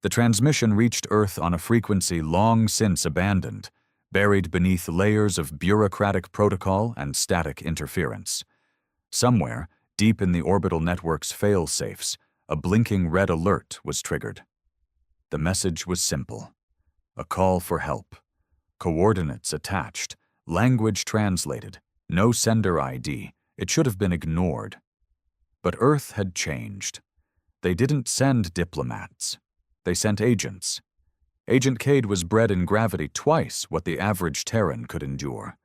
The transmission reached Earth on a frequency long since abandoned, buried beneath layers of bureaucratic protocol and static interference. Somewhere, deep in the orbital network's fail-safes, a blinking red alert was triggered. The message was simple. A call for help. Coordinates attached, language translated, no sender ID. It should have been ignored. But Earth had changed. They didn't send diplomats. They sent agents. Agent Cade was bred in gravity twice what the average Terran could endure.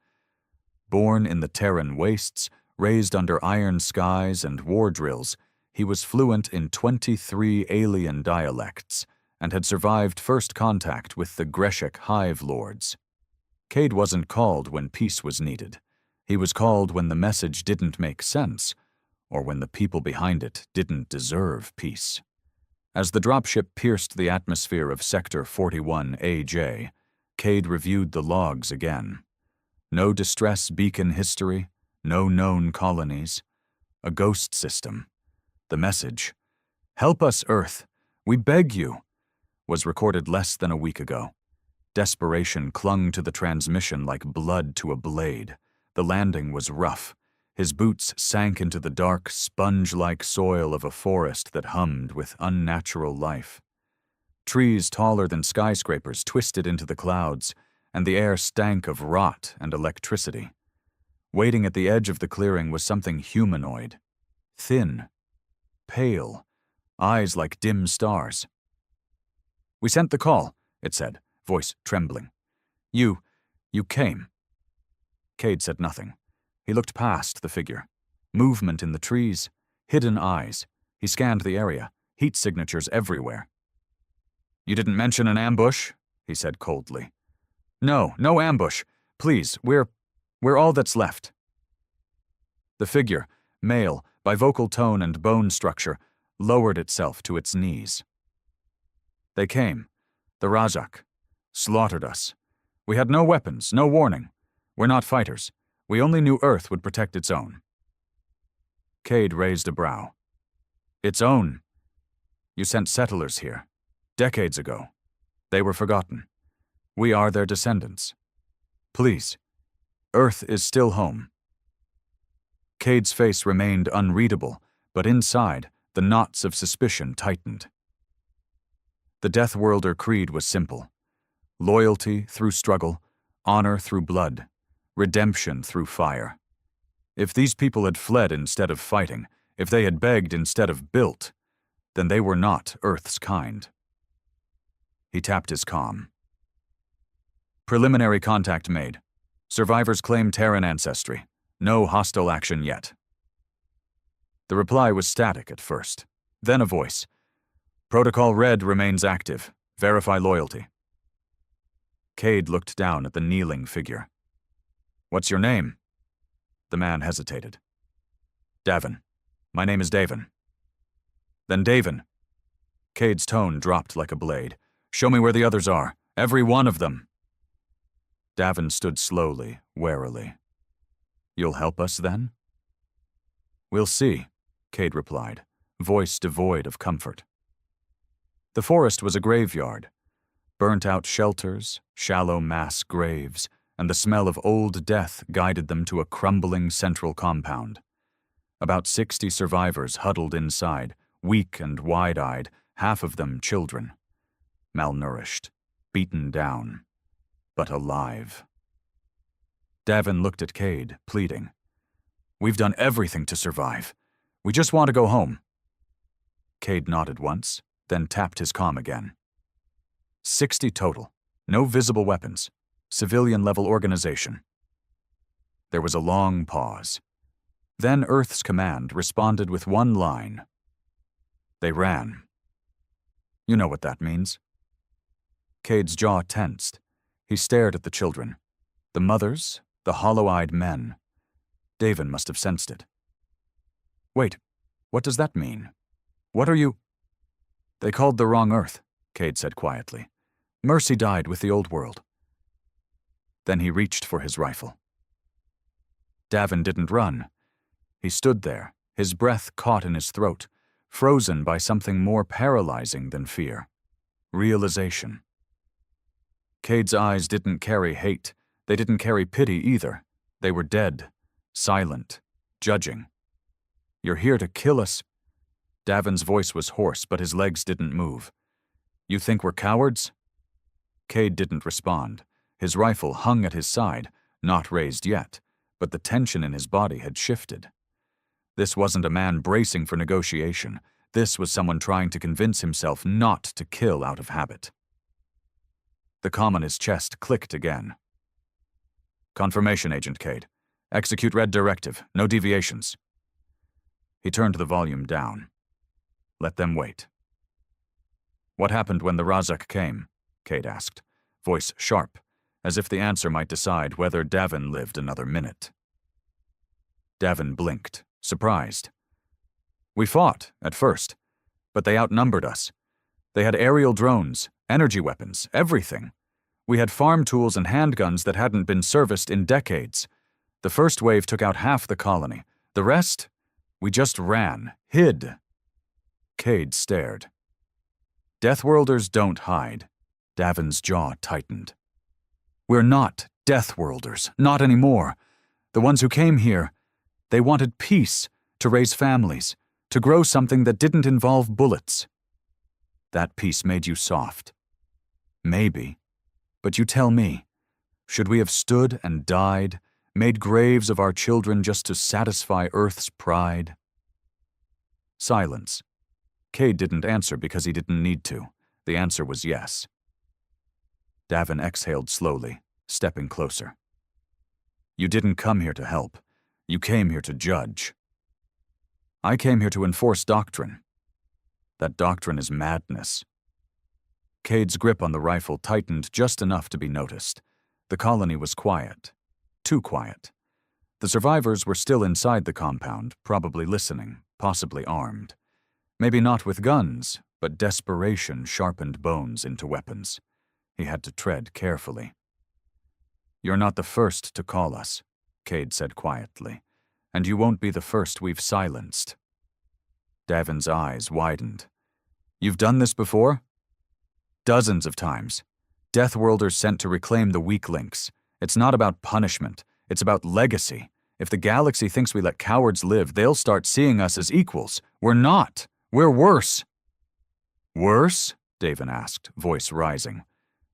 Born in the Terran wastes, raised under iron skies and war drills, he was fluent in 23 alien dialects and had survived first contact with the Greshik hive lords. Cade wasn't called when peace was needed. He was called when the message didn't make sense, or when the people behind it didn't deserve peace. As the dropship pierced the atmosphere of Sector 41 AJ, Cade reviewed the logs again. No distress beacon history, no known colonies. A ghost system. The message, "Help us, Earth, we beg you," was recorded less than a week ago. Desperation clung to the transmission like blood to a blade. The landing was rough. His boots sank into the dark, sponge-like soil of a forest that hummed with unnatural life. Trees taller than skyscrapers twisted into the clouds, and the air stank of rot and electricity. Waiting at the edge of the clearing was something humanoid. Thin. Pale. Eyes like dim stars. "We sent the call," it said, voice trembling. You came." Cade said nothing. He looked past the figure. Movement in the trees, hidden eyes. He scanned the area, heat signatures everywhere. "You didn't mention an ambush?" he said coldly. No ambush. Please, we're all that's left." The figure, male, bivocal tone and bone structure, lowered itself to its knees. "They came. The Rajak. Slaughtered us. We had no weapons, no warning. We're not fighters. We only knew Earth would protect its own." Cade raised a brow. "Its own? You sent settlers here. Decades ago. They were forgotten. We are their descendants. Please. Earth is still home." Cade's face remained unreadable, but inside, the knots of suspicion tightened. The Deathworlder creed was simple. Loyalty through struggle, honor through blood, redemption through fire. If these people had fled instead of fighting, if they had begged instead of built, then they were not Earth's kind. He tapped his comm. "Preliminary contact made. Survivors claim Terran ancestry. No hostile action yet." The reply was static at first. Then a voice. "Protocol Red remains active. Verify loyalty." Cade looked down at the kneeling figure. "What's your name?" The man hesitated. "Davin. My name is Davin." "Then Davin." Cade's tone dropped like a blade. "Show me where the others are. Every one of them." Davin stood slowly, warily. "You'll help us, then?" "We'll see," Cade replied, voice devoid of comfort. The forest was a graveyard. Burnt-out shelters, shallow mass graves, and the smell of old death guided them to a crumbling central compound. About 60 survivors huddled inside, weak and wide-eyed, half of them children. Malnourished, beaten down, but alive. Davin looked at Cade, pleading. "We've done everything to survive. We just want to go home." Cade nodded once, then tapped his comm again. 60 total. No visible weapons. Civilian-level organization. There was a long pause. Then Earth's command responded with one line. They ran. You know what that means. Cade's jaw tensed. He stared at the children. The mothers, the hollow-eyed men. Davin must have sensed it. "Wait, what does that mean? What are you—" "They called the wrong Earth," Cade said quietly. "Mercy died with the old world." Then he reached for his rifle. Davin didn't run. He stood there, his breath caught in his throat, frozen by something more paralyzing than fear. realization. Cade's eyes didn't carry hate. They didn't carry pity either. They were dead, silent, judging. "You're here to kill us?" Davin's voice was hoarse, but his legs didn't move. "You think we're cowards?" Cade didn't respond. His rifle hung at his side, not raised yet, but the tension in his body had shifted. This wasn't a man bracing for negotiation. This was someone trying to convince himself not to kill out of habit. The comm on his chest clicked again. "Confirmation, Agent Cade. Execute red directive. No deviations." He turned the volume down. "Let them wait." "What happened when the Razak came?" Cade asked, voice sharp, as if the answer might decide whether Davin lived another minute. Davin blinked, surprised. "We fought, at first, but they outnumbered us. They had aerial drones, energy weapons, everything. We had farm tools and handguns that hadn't been serviced in decades. The first wave took out half the colony. The rest, we just ran, hid." Cade stared. "Deathworlders don't hide." Davin's jaw tightened. "We're not Deathworlders, not anymore. The ones who came here, they wanted peace, to raise families, to grow something that didn't involve bullets. That peace made you soft. Maybe. But you tell me, should we have stood and died, made graves of our children just to satisfy Earth's pride?" Silence. Cade didn't answer because he didn't need to. The answer was yes. Davin exhaled slowly, stepping closer. "You didn't come here to help. You came here to judge." "I came here to enforce doctrine." "That doctrine is madness." Cade's grip on the rifle tightened just enough to be noticed. The colony was quiet. Too quiet. The survivors were still inside the compound, probably listening, possibly armed. Maybe not with guns, but desperation sharpened bones into weapons. He had to tread carefully. "You're not the first to call us," Cade said quietly, "and you won't be the first we've silenced." Davin's eyes widened. "You've done this before?" "Dozens of times. Deathworlders sent to reclaim the weak links. It's not about punishment. It's about legacy. If the galaxy thinks we let cowards live, they'll start seeing us as equals. We're not. We're worse." "Worse?" Davin asked, voice rising.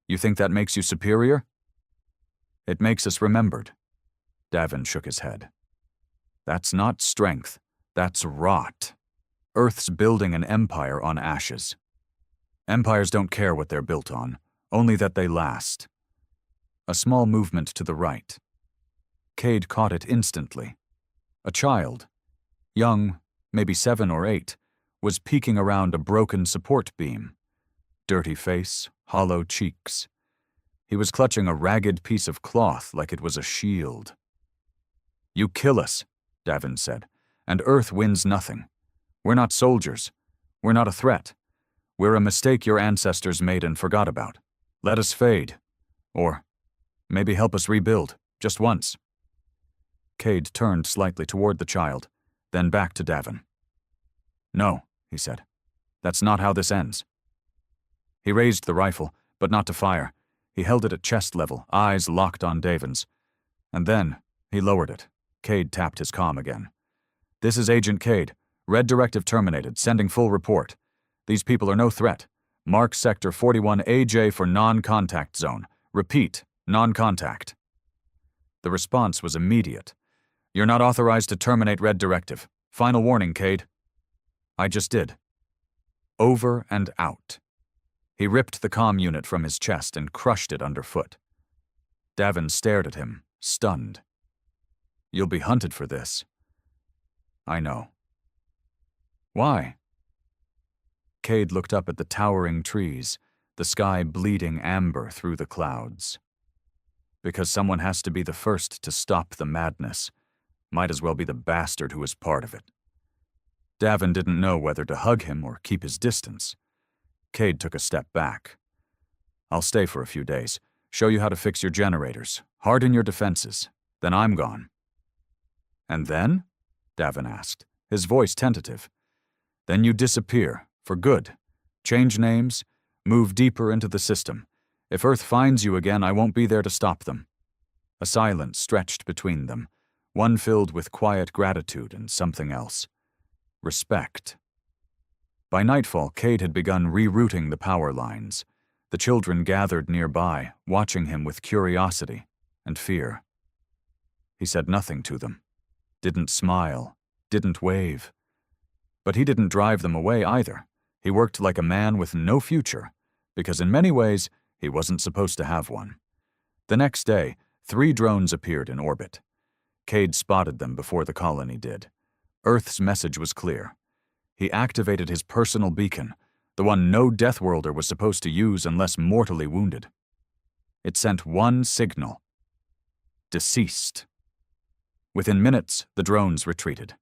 "You think that makes you superior?" "It makes us remembered." Davin shook his head. "That's not strength. That's rot. Earth's building an empire on ashes. Empires don't care what they're built on, only that they last." A small movement to the right. Cade caught it instantly. A child, young, maybe 7 or 8, was peeking around a broken support beam. Dirty face, hollow cheeks. He was clutching a ragged piece of cloth like it was a shield. "You kill us," Davin said, "and Earth wins nothing. We're not soldiers. We're not a threat. We're a mistake your ancestors made and forgot about. Let us fade. Or maybe help us rebuild, just once." Cade turned slightly toward the child, then back to Davin. "No," he said. "That's not how this ends." He raised the rifle, but not to fire. He held it at chest level, eyes locked on Davin's. And then he lowered it. Cade tapped his comm again. "This is Agent Cade. Red directive terminated, sending full report. These people are no threat. Mark Sector 41AJ for non-contact zone. Repeat, non-contact." The response was immediate. "You're not authorized to terminate red directive. Final warning, Cade." "I just did." Over and out. He ripped the comm unit from his chest and crushed it underfoot. Davin stared at him, stunned. "You'll be hunted for this." "I know." "Why?" Cade looked up at the towering trees, the sky bleeding amber through the clouds. "Because someone has to be the first to stop the madness. Might as well be the bastard who was part of it." Davin didn't know whether to hug him or keep his distance. Cade took a step back. "I'll stay for a few days, show you how to fix your generators, harden your defenses. Then I'm gone." "And then?" Davin asked, his voice tentative. "Then you disappear, for good. Change names, Move deeper into the system. If Earth finds you again, I won't be there to stop them." A silence stretched between them, one filled with quiet gratitude and something else. Respect. By nightfall, Cade had begun rerouting the power lines. The children gathered nearby, watching him with curiosity and fear. He said nothing to them, didn't smile, didn't wave. But he didn't drive them away either. He worked like a man with no future, because in many ways, he wasn't supposed to have one. The next day, 3 drones appeared in orbit. Cade spotted them before the colony did. Earth's message was clear. He activated his personal beacon, the one no Deathworlder was supposed to use unless mortally wounded. It sent one signal: deceased. Within minutes, the drones retreated.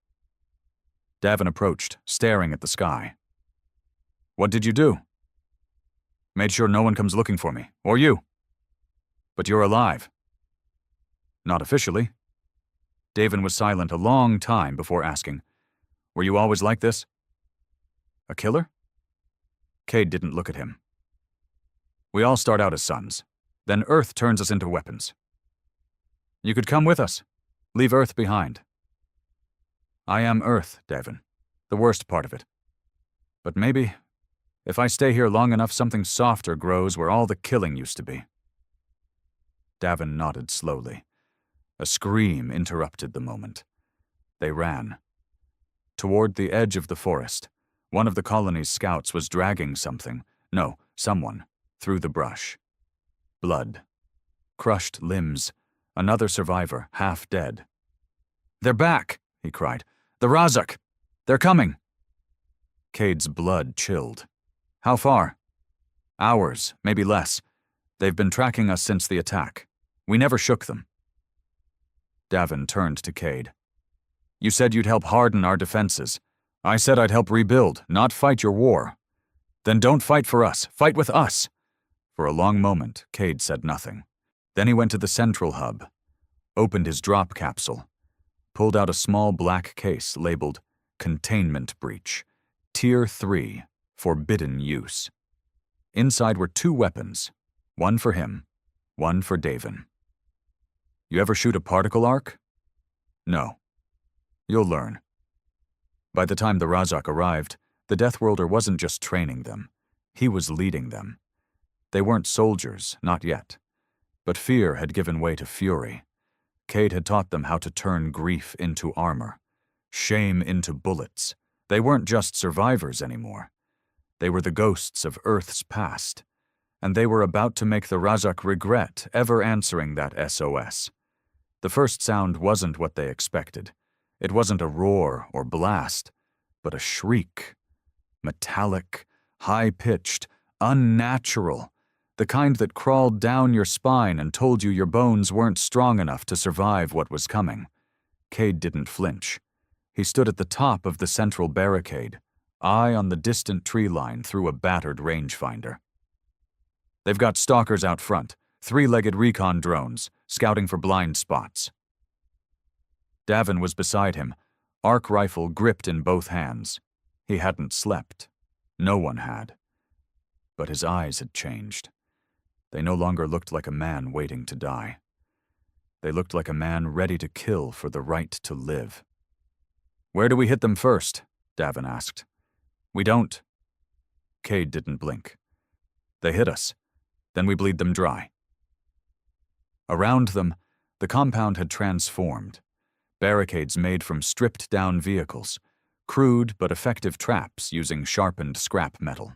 Davin approached, staring at the sky. "What did you do?" "Made sure no one comes looking for me, or you." "But you're alive." "Not officially." Davin was silent a long time before asking, "Were you always like this?" "A killer?" Cade didn't look at him. "We all start out as sons. Then Earth turns us into weapons. You could come with us. Leave Earth behind." "I am Earth, Davin. The worst part of it. But maybe, if I stay here long enough, something softer grows where all the killing used to be." Davin nodded slowly. A scream interrupted the moment. They ran. Toward the edge of the forest, one of the colony's scouts was dragging someone, through the brush. Blood. Crushed limbs. Another survivor, half dead. "They're back!" he cried. "The Razak! They're coming!" Cade's blood chilled. "How far?" "Hours, maybe less. They've been tracking us since the attack. We never shook them." Davin turned to Cade. "You said you'd help harden our defenses. I said I'd help rebuild, not fight your war. Then don't fight for us. Fight with us." For a long moment, Cade said nothing. Then he went to the central hub, opened his drop capsule, pulled out a small black case labeled Containment Breach, Tier 3, Forbidden Use. Inside were 2 weapons, one for him, one for Davin. "You ever shoot a particle arc?" "No." "You'll learn." By the time the Razak arrived, the Deathworlder wasn't just training them. He was leading them. They weren't soldiers, not yet. But fear had given way to fury. Cade had taught them how to turn grief into armor, shame into bullets. They weren't just survivors anymore. They were the ghosts of Earth's past. And they were about to make the Razak regret ever answering that SOS. The first sound wasn't what they expected. It wasn't a roar or blast, but a shriek. Metallic, high-pitched, unnatural. The kind that crawled down your spine and told you your bones weren't strong enough to survive what was coming. Cade didn't flinch. He stood at the top of the central barricade, eye on the distant tree line through a battered rangefinder. "They've got stalkers out front, 3-legged recon drones, scouting for blind spots." Davin was beside him, arc rifle gripped in both hands. He hadn't slept. No one had. But his eyes had changed. They no longer looked like a man waiting to die. They looked like a man ready to kill for the right to live. "Where do we hit them first?" Davin asked. "We don't." Cade didn't blink. "They hit us. Then we bleed them dry." Around them, the compound had transformed. Barricades made from stripped-down vehicles, crude but effective traps using sharpened scrap metal.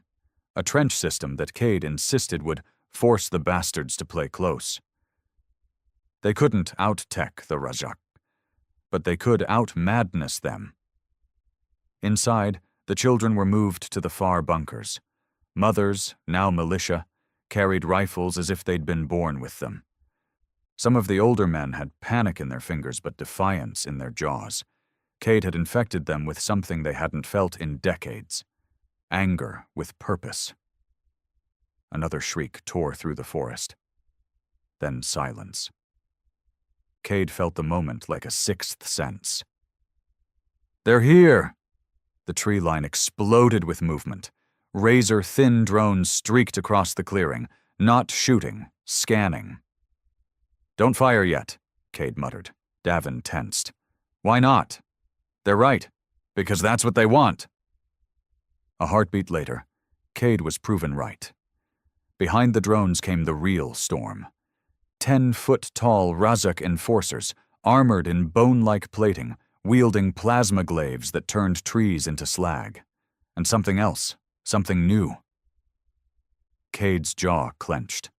A trench system that Cade insisted would force the bastards to play close. They couldn't out-tech the Razak, but they could out-madness them. Inside, the children were moved to the far bunkers. Mothers, now militia, carried rifles as if they'd been born with them. Some of the older men had panic in their fingers but defiance in their jaws. Cade had infected them with something they hadn't felt in decades. Anger with purpose. Another shriek tore through the forest. Then silence. Cade felt the moment like a sixth sense. "They're here!" The tree line exploded with movement. Razor-thin drones streaked across the clearing, not shooting, scanning. "Don't fire yet," Cade muttered. Davin tensed. "Why not?" "They're right. Because that's what they want." A heartbeat later, Cade was proven right. Behind the drones came the real storm. 10-foot-tall Razak enforcers, armored in bone-like plating, wielding plasma glaives that turned trees into slag. And something else, something new. Cade's jaw clenched.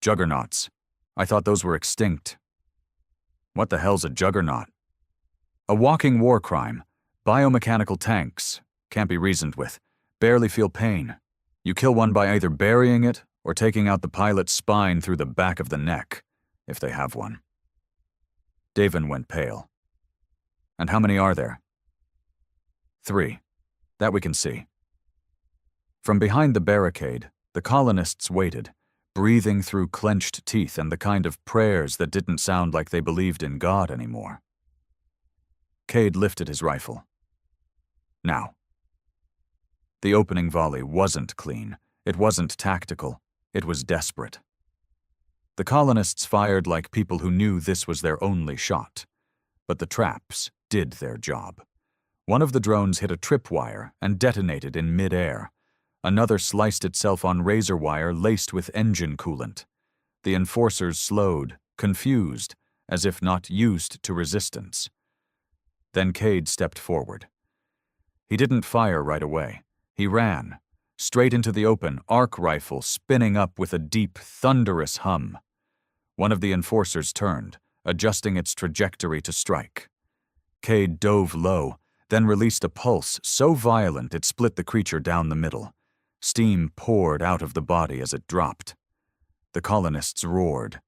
"Juggernauts. I thought those were extinct." "What the hell's a juggernaut?" "A walking war crime. Biomechanical tanks. Can't be reasoned with. Barely feel pain. You kill one by either burying it or taking out the pilot's spine through the back of the neck, if they have one." Davin went pale. "And how many are there?" "3. That we can see." From behind the barricade, the colonists waited, breathing through clenched teeth and the kind of prayers that didn't sound like they believed in God anymore. Cade lifted his rifle. "Now." The opening volley wasn't clean. It wasn't tactical. It was desperate. The colonists fired like people who knew this was their only shot. But the traps did their job. One of the drones hit a tripwire and detonated in mid-air. Another sliced itself on razor wire laced with engine coolant. The enforcers slowed, confused, as if not used to resistance. Then Cade stepped forward. He didn't fire right away. He ran, straight into the open, arc rifle spinning up with a deep, thunderous hum. One of the enforcers turned, adjusting its trajectory to strike. Cade dove low, then released a pulse so violent it split the creature down the middle. Steam poured out of the body as it dropped. The colonists roared.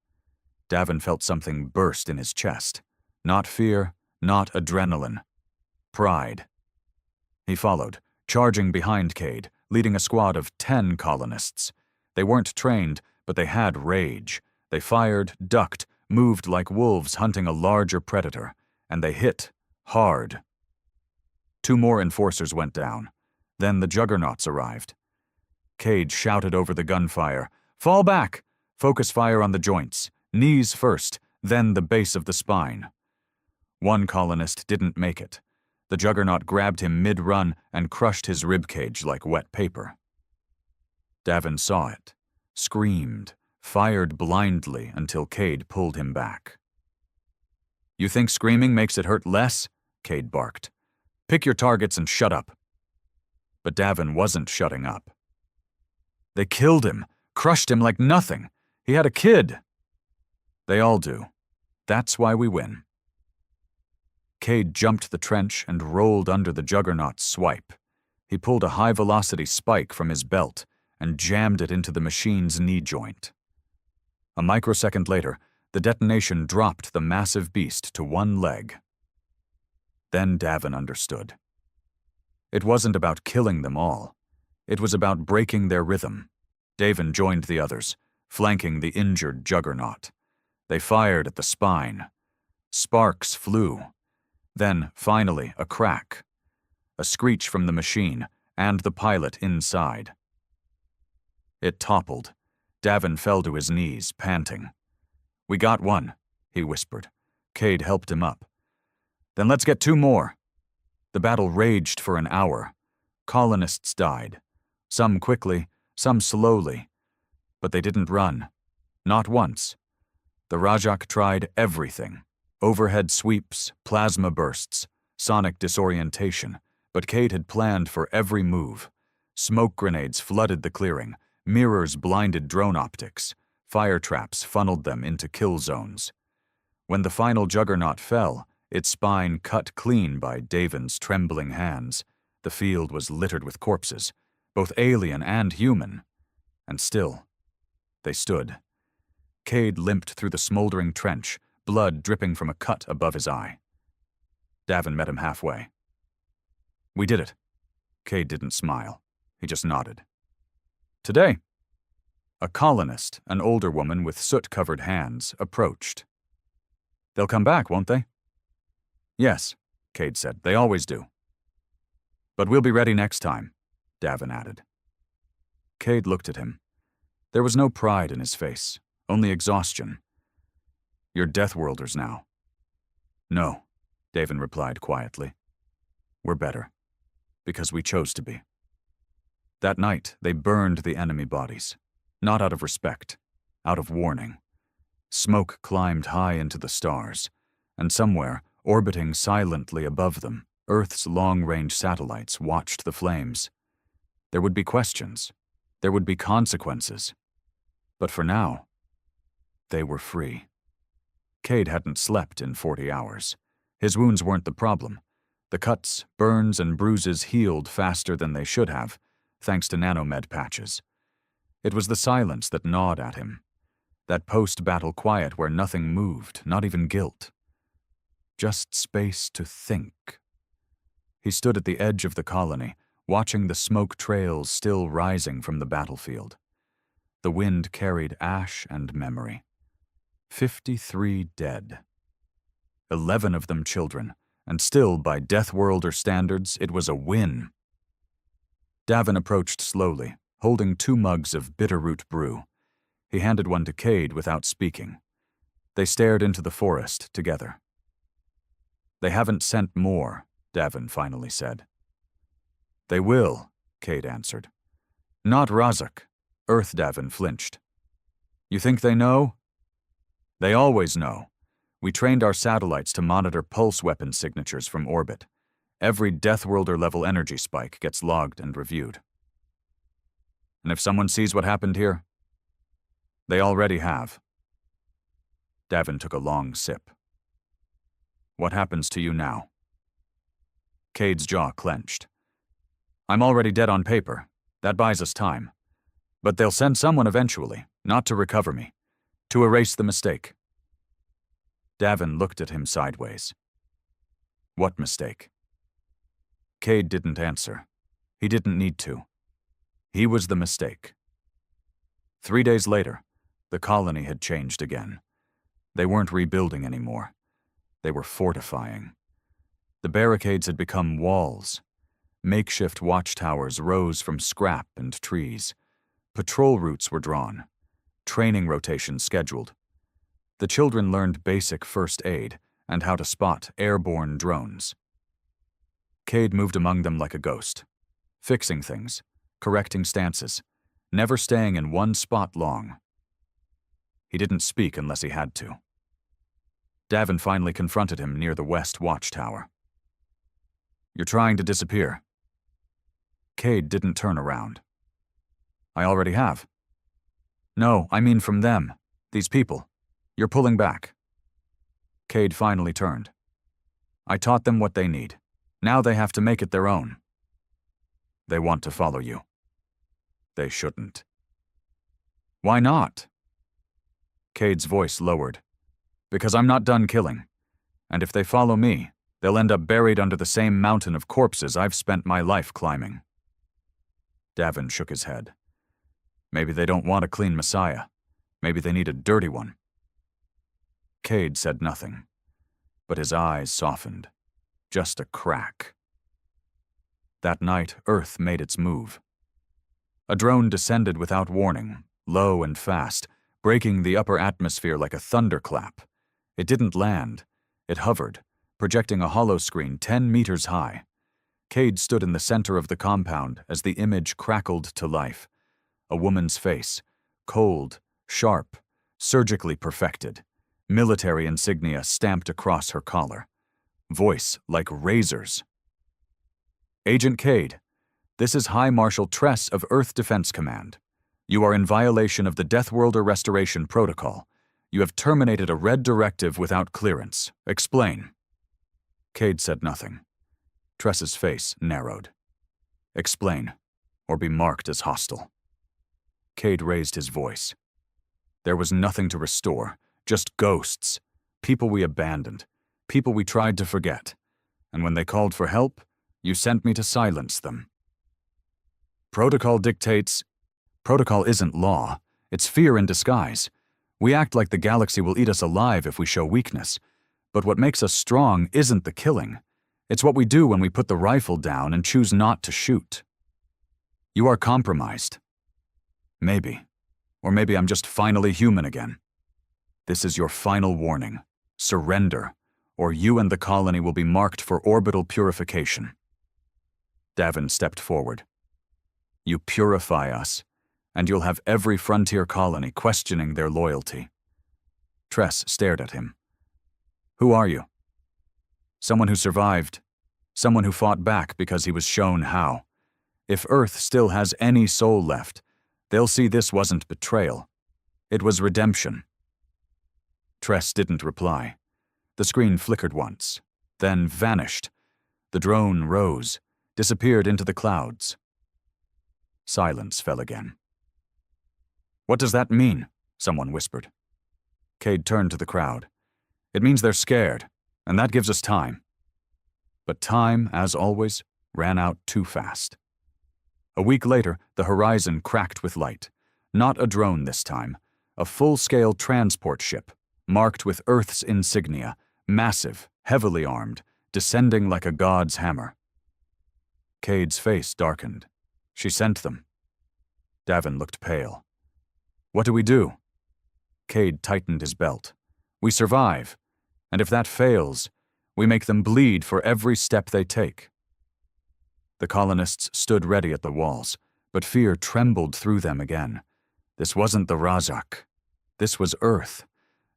Davin felt something burst in his chest. Not fear, not adrenaline. Pride. He followed, charging behind Cade, leading a squad of 10 colonists. They weren't trained, but they had rage. They fired, ducked, moved like wolves hunting a larger predator, and they hit, hard. 2 more enforcers went down. Then the juggernauts arrived. Cade shouted over the gunfire, "Fall back! Focus fire on the joints. Knees first, then the base of the spine." One colonist didn't make it. The juggernaut grabbed him mid-run and crushed his ribcage like wet paper. Davin saw it, screamed, fired blindly until Cade pulled him back. "You think screaming makes it hurt less?" Cade barked. "Pick your targets and shut up." But Davin wasn't shutting up. "They killed him, crushed him like nothing. He had a kid." "They all do. That's why we win." Cade jumped the trench and rolled under the juggernaut's swipe. He pulled a high-velocity spike from his belt and jammed it into the machine's knee joint. A microsecond later, the detonation dropped the massive beast to one leg. Then Davin understood. It wasn't about killing them all. It was about breaking their rhythm. Davin joined the others, flanking the injured juggernaut. They fired at the spine. Sparks flew. Then, finally, a crack. A screech from the machine, and the pilot inside. It toppled. Davin fell to his knees, panting. "We got one," he whispered. Cade helped him up. "Then let's get 2 more." The battle raged for an hour. Colonists died. Some quickly, some slowly. But they didn't run. Not once. The Rajak tried everything. Overhead sweeps, plasma bursts, sonic disorientation. But Cade had planned for every move. Smoke grenades flooded the clearing. Mirrors blinded drone optics. Fire traps funneled them into kill zones. When the final juggernaut fell, its spine cut clean by Davin's trembling hands, the field was littered with corpses, both alien and human. And still, they stood. Cade limped through the smoldering trench, blood dripping from a cut above his eye. Davin met him halfway. "We did it." Cade didn't smile. He just nodded. "Today." A colonist, an older woman with soot-covered hands, approached. "They'll come back, won't they?" "Yes," Cade said. "They always do." "But we'll be ready next time." Davin added. Cade looked at him. There was no pride in his face, only exhaustion. You're Deathworlders now. No, Davin replied quietly. We're better, because we chose to be. That night, they burned the enemy bodies, not out of respect, out of warning. Smoke climbed high into the stars, and somewhere, orbiting silently above them, Earth's long-range satellites watched the flames. There would be questions. There would be consequences. But for now, they were free. Cade hadn't slept in 40 hours. His wounds weren't the problem. The cuts, burns, and bruises healed faster than they should have, thanks to nanomed patches. It was the silence that gnawed at him. That post-battle quiet where nothing moved, not even guilt. Just space to think. He stood at the edge of the colony, watching the smoke trails still rising from the battlefield. The wind carried ash and memory. 53 dead. 11 of them children, and still, by Deathworlder standards, it was a win. Davin approached slowly, holding 2 mugs of bitterroot brew. He handed one to Cade without speaking. They stared into the forest together. They haven't sent more, Davin finally said. They will, Cade answered. Not Razak. Earth Davin flinched. You think they know? They always know. We trained our satellites to monitor pulse weapon signatures from orbit. Every Deathworlder-level energy spike gets logged and reviewed. And if someone sees what happened here? They already have. Davin took a long sip. What happens to you now? Cade's jaw clenched. I'm already dead on paper. That buys us time. But they'll send someone eventually, not to recover me, to erase the mistake. Davin looked at him sideways. What mistake? Cade didn't answer. He didn't need to. He was the mistake. 3 days later, the colony had changed again. They weren't rebuilding anymore. They were fortifying. The barricades had become walls. Makeshift watchtowers rose from scrap and trees. Patrol routes were drawn. Training rotations scheduled. The children learned basic first aid and how to spot airborne drones. Cade moved among them like a ghost, fixing things, correcting stances, never staying in one spot long. He didn't speak unless he had to. Davin finally confronted him near the west watchtower. You're trying to disappear. Cade didn't turn around. I already have. No, I mean from them, these people. You're pulling back. Cade finally turned. I taught them what they need. Now they have to make it their own. They want to follow you. They shouldn't. Why not? Cade's voice lowered. Because I'm not done killing. And if they follow me, they'll end up buried under the same mountain of corpses I've spent my life climbing. Davin shook his head. Maybe they don't want a clean Messiah. Maybe they need a dirty one. Cade said nothing, but his eyes softened. Just a crack. That night, Earth made its move. A drone descended without warning, low and fast, breaking the upper atmosphere like a thunderclap. It didn't land. It hovered, projecting a holoscreen 10 meters high. Cade stood in the center of the compound as the image crackled to life. A woman's face, cold, sharp, surgically perfected. Military insignia stamped across her collar. Voice like razors. Agent Cade, this is High Marshal Tress of Earth Defense Command. You are in violation of the Deathworlder Restoration Protocol. You have terminated a red directive without clearance. Explain. Cade said nothing. Tress's face narrowed. Explain, or be marked as hostile. Cade raised his voice. There was nothing to restore, just ghosts, people we abandoned, people we tried to forget. And when they called for help, you sent me to silence them. Protocol dictates. Protocol isn't law. It's fear in disguise. We act like the galaxy will eat us alive if we show weakness. But what makes us strong isn't the killing. It's what we do when we put the rifle down and choose not to shoot. You are compromised. Maybe. Or maybe I'm just finally human again. This is your final warning. Surrender, or you and the colony will be marked for orbital purification. Davin stepped forward. You purify us, and you'll have every frontier colony questioning their loyalty. Tress stared at him. Who are you? Someone who survived. Someone who fought back because he was shown how. If Earth still has any soul left, they'll see this wasn't betrayal. It was redemption. Tress didn't reply. The screen flickered once, then vanished. The drone rose, disappeared into the clouds. Silence fell again. What does that mean? Someone whispered. Cade turned to the crowd. It means they're scared, and that gives us time. But time, as always, ran out too fast. A week later, the horizon cracked with light. Not a drone this time, a full-scale transport ship, marked with Earth's insignia, massive, heavily armed, descending like a god's hammer. Cade's face darkened. She sent them. Davin looked pale. What do we do? Cade tightened his belt. We survive, and if that fails, we make them bleed for every step they take. The colonists stood ready at the walls, but fear trembled through them again. This wasn't the Razak. This was Earth,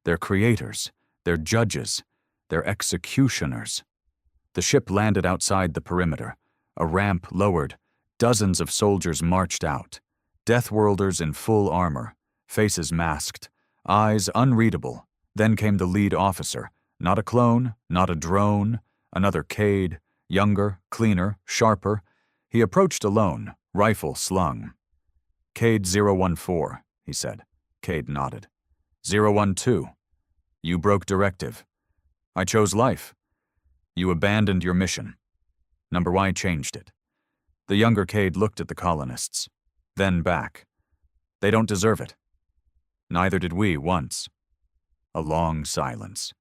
their creators, their judges, their executioners. The ship landed outside the perimeter. A ramp lowered. Dozens of soldiers marched out. Deathworlders in full armor, faces masked, eyes unreadable. Then came the lead officer. Not a clone, not a drone, another Cade, younger, cleaner, sharper. He approached alone, rifle slung. Cade 014, he said. Cade nodded. 012. You broke directive. I chose life. You abandoned your mission. Number Y changed it. The younger Cade looked at the colonists, then back. They don't deserve it. Neither did we once. A long silence.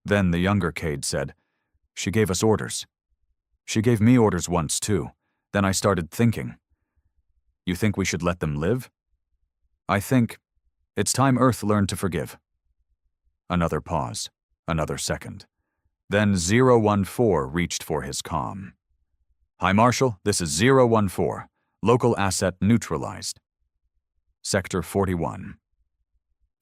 Then the younger Cade said, She gave us orders. She gave me orders once, too. Then I started thinking. You think we should let them live? I think it's time Earth learned to forgive. Another pause. Another second. Then 014 reached for his comm. Hi, Marshal, this is 014. Local asset neutralized. Sector 41.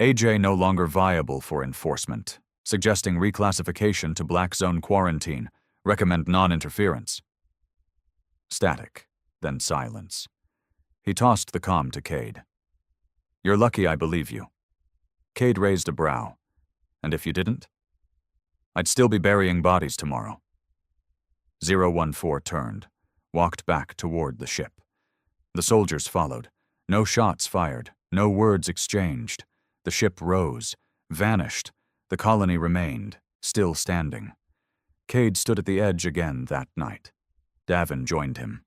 AJ no longer viable for enforcement. Suggesting reclassification to Black Zone quarantine. Recommend non-interference. Static, then silence. He tossed the comm to Cade. You're lucky I believe you. Cade raised a brow. And if you didn't? I'd still be burying bodies tomorrow. 014 turned, walked back toward the ship. The soldiers followed. No shots fired, no words exchanged. The ship rose, vanished. The colony remained, still standing. Cade stood at the edge again that night. Davin joined him.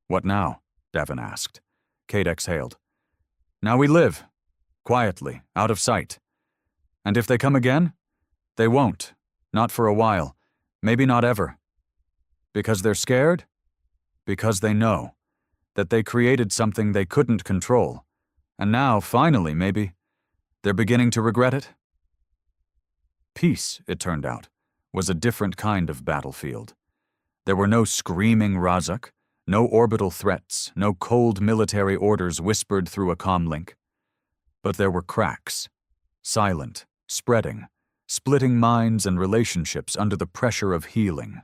What now? Davin asked. Cade exhaled. Now we live. Quietly, out of sight. And if they come again? They won't. Not for a while. Maybe not ever. Because they're scared? Because they know that they created something they couldn't control. And now, finally, maybe, they're beginning to regret it? Peace, it turned out, was a different kind of battlefield. There were no screaming Razak, no orbital threats, no cold military orders whispered through a comlink. But there were cracks, silent, spreading, splitting minds and relationships under the pressure of healing.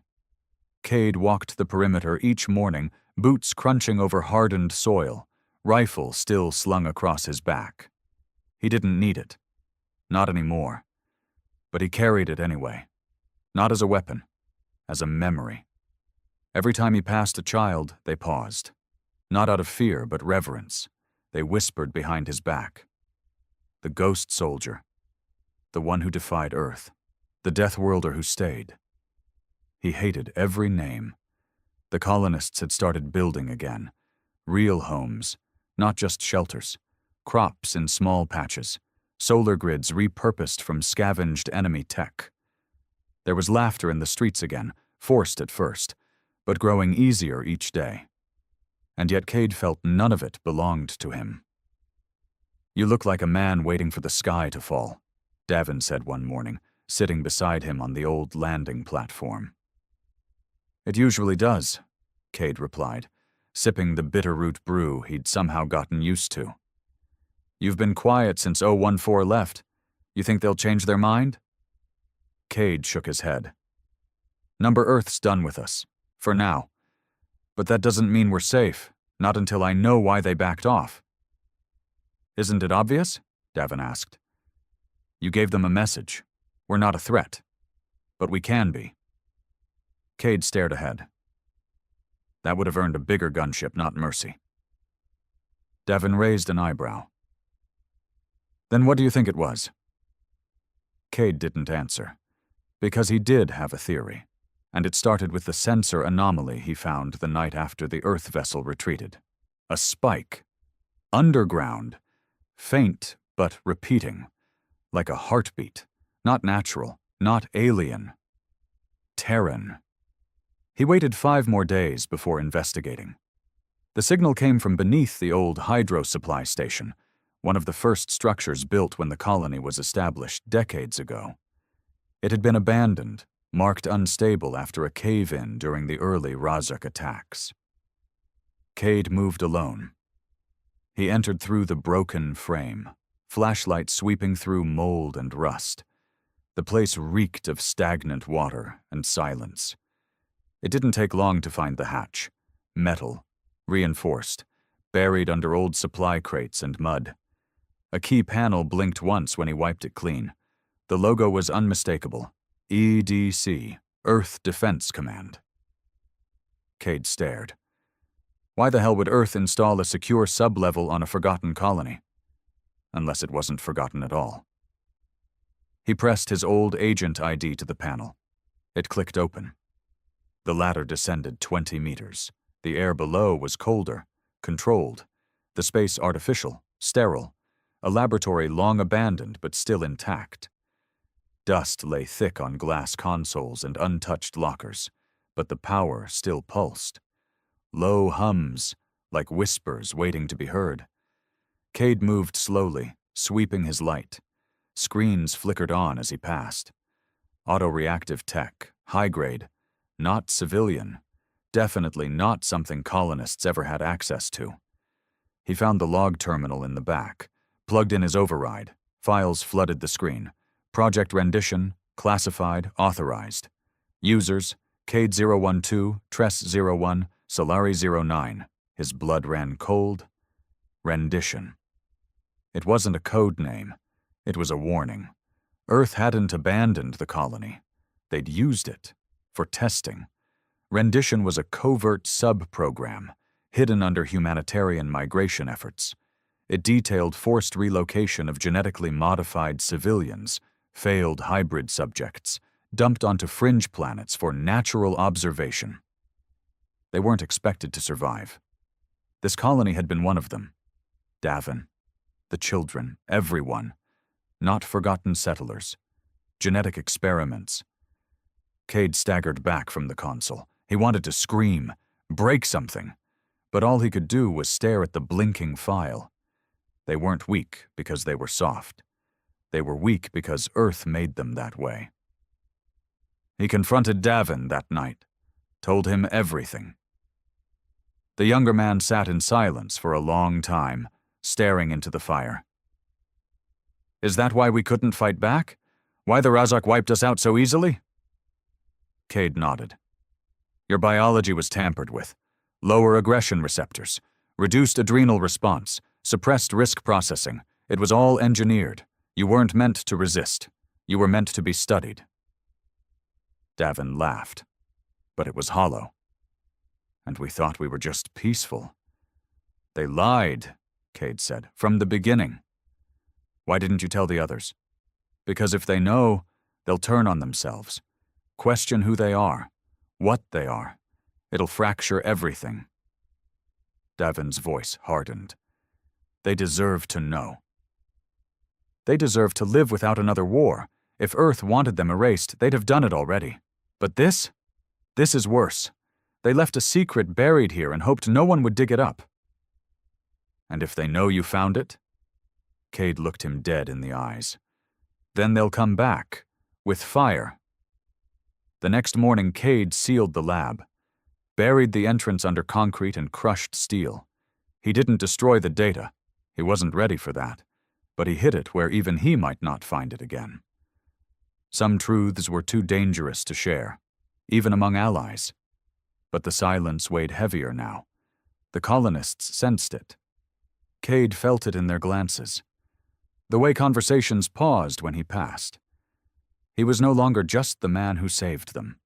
Cade walked the perimeter each morning, boots crunching over hardened soil, rifle still slung across his back. He didn't need it. Not anymore. But he carried it anyway. Not as a weapon, as a memory. Every time he passed a child, they paused. Not out of fear, but reverence. They whispered behind his back. The ghost soldier. The one who defied Earth. The Deathworlder who stayed. He hated every name. The colonists had started building again. Real homes, not just shelters. Crops in small patches. Solar grids repurposed from scavenged enemy tech. There was laughter in the streets again, forced at first, but growing easier each day. and yet Cade felt none of it belonged to him. "You look like a man waiting for the sky to fall," Davin said one morning, sitting beside him on the old landing platform. "It usually does," Cade replied, sipping the bitterroot brew he'd somehow gotten used to. "You've been quiet since 014 left. You think they'll change their mind?" Cade shook his head. "Number Earth's done with us, for now. But that doesn't mean we're safe, not until I know why they backed off." "Isn't it obvious?" Davin asked. "You gave them a message. We're not a threat. But we can be." Cade stared ahead. "That would have earned a bigger gunship, not mercy." Davin raised an eyebrow. "Then what do you think it was?" Cade didn't answer, because he did have a theory, and it started with the sensor anomaly he found the night after the Earth vessel retreated. A spike. Underground. Faint, but repeating. Like a heartbeat. Not natural. Not alien. Terran. He waited 5 more days before investigating. The signal came from beneath the old hydro supply station, one of the first structures built when the colony was established decades ago. It had been abandoned, marked unstable after a cave-in during the early Razak attacks. Cade moved alone. He entered through the broken frame, flashlight sweeping through mold and rust. The place reeked of stagnant water and silence. It didn't take long to find the hatch. Metal, reinforced, buried under old supply crates and mud. A key panel blinked once when he wiped it clean. The logo was unmistakable. EDC, Earth Defense Command. Cade stared. Why the hell would Earth install a secure sub-level on a forgotten colony? Unless it wasn't forgotten at all. He pressed his old agent ID to the panel. It clicked open. The ladder descended 20 meters. The air below was colder, controlled. The space artificial, sterile. A laboratory long abandoned but still intact. Dust lay thick on glass consoles and untouched lockers, but the power still pulsed. Low hums, like whispers waiting to be heard. Cade moved slowly, sweeping his light. Screens flickered on as he passed. Auto-reactive tech, high-grade, not civilian, definitely not something colonists ever had access to. He found the log terminal in the back, plugged in his override. Files flooded the screen. Project rendition, classified, authorized. Users, Cade 012, Tress 01, Solari 09. His blood ran cold. Rendition. It wasn't a code name. It was a warning. Earth hadn't abandoned the colony. They'd used it. For testing. Rendition was a covert sub-program, hidden under humanitarian migration efforts. It detailed forced relocation of genetically modified civilians, failed hybrid subjects, dumped onto fringe planets for natural observation. They weren't expected to survive. This colony had been one of them. Davin, the children, everyone. Not forgotten settlers. Genetic experiments. Cade staggered back from the console. He wanted to scream, break something, but all he could do was stare at the blinking file. They weren't weak because they were soft. They were weak because Earth made them that way. He confronted Davin that night, told him everything. The younger man sat in silence for a long time, staring into the fire. "Is that why we couldn't fight back? Why the Razak wiped us out so easily?" Cade nodded. "Your biology was tampered with. Lower aggression receptors, reduced adrenal response, suppressed risk processing. It was all engineered. You weren't meant to resist. You were meant to be studied." Davin laughed, but it was hollow. "And we thought we were just peaceful." "They lied," Cade said, "from the beginning." "Why didn't you tell the others?" "Because if they know, they'll turn on themselves. Question who they are, what they are. It'll fracture everything." Davin's voice hardened. "They deserve to know. They deserve to live without another war. If Earth wanted them erased, they'd have done it already. But this is worse. They left a secret buried here and hoped no one would dig it up. And if they know you found it? Cade looked him dead in the eyes. Then they'll come back, with fire. The next morning, Cade sealed the lab, buried the entrance under concrete and crushed steel. He didn't destroy the data. He wasn't ready for that, but he hid it where even he might not find it again. Some truths were too dangerous to share, even among allies. But the silence weighed heavier now. The colonists sensed it. Cade felt it in their glances, the way conversations paused when he passed. He was no longer just the man who saved them.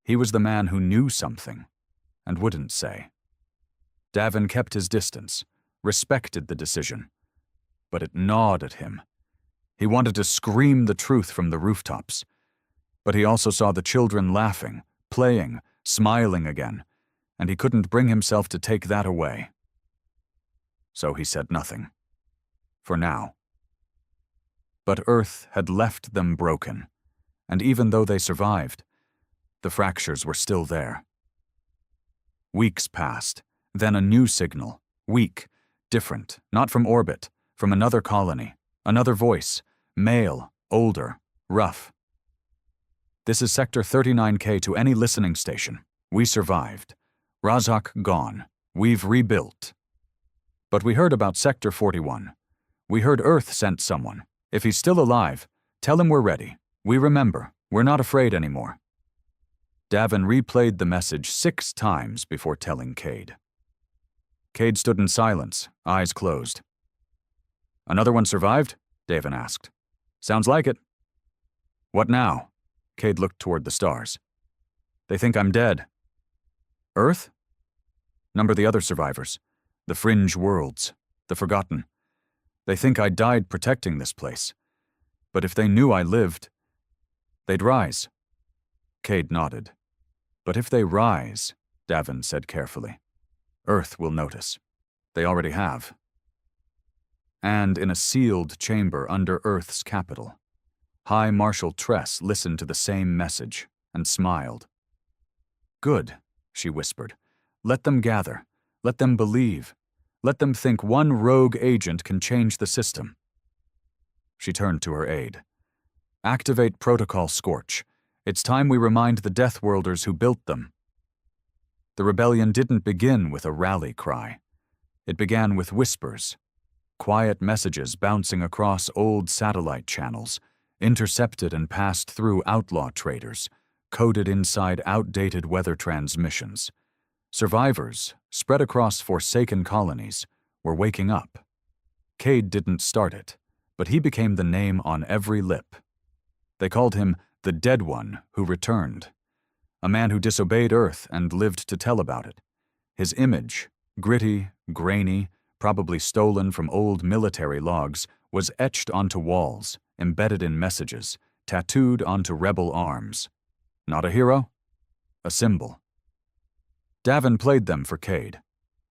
He was the man who knew something and wouldn't say. Davin kept his distance, respected the decision, but it gnawed at him. He wanted to scream the truth from the rooftops, but he also saw the children laughing, playing, smiling again, and he couldn't bring himself to take that away. So he said nothing. For now. But Earth had left them broken, and even though they survived, the fractures were still there. Weeks passed, then a new signal, weak, different, not from orbit, from another colony, another voice, male, older, rough. This is Sector 39K to any listening station. We survived. Razak gone. We've rebuilt. But we heard about Sector 41. We heard Earth sent someone. If he's still alive, tell him we're ready. We remember. We're not afraid anymore. Davin replayed the message 6 times before telling Cade. Cade stood in silence, eyes closed. Another one survived? Davin asked. Sounds like it. What now? Cade looked toward the stars. They think I'm dead. Earth? Number the other survivors. The fringe worlds. The forgotten. They think I died protecting this place. But if they knew I lived, they'd rise. Cade nodded. But if they rise, Davin said carefully, Earth will notice. They already have. And in a sealed chamber under Earth's capital, High Marshal Tress listened to the same message and smiled. Good, she whispered. Let them gather. Let them believe. Let them think one rogue agent can change the system. She turned to her aide. Activate Protocol Scorch. It's time we remind the Deathworlders who built them. The rebellion didn't begin with a rally cry. It began with whispers, quiet messages bouncing across old satellite channels, intercepted and passed through outlaw traders, coded inside outdated weather transmissions. Survivors, spread across forsaken colonies, were waking up. Cade didn't start it, but he became the name on every lip. They called him the Dead One Who Returned, a man who disobeyed Earth and lived to tell about it. His image, gritty, grainy, probably stolen from old military logs, was etched onto walls, embedded in messages, tattooed onto rebel arms. Not a hero? A symbol. Davin played them for Cade.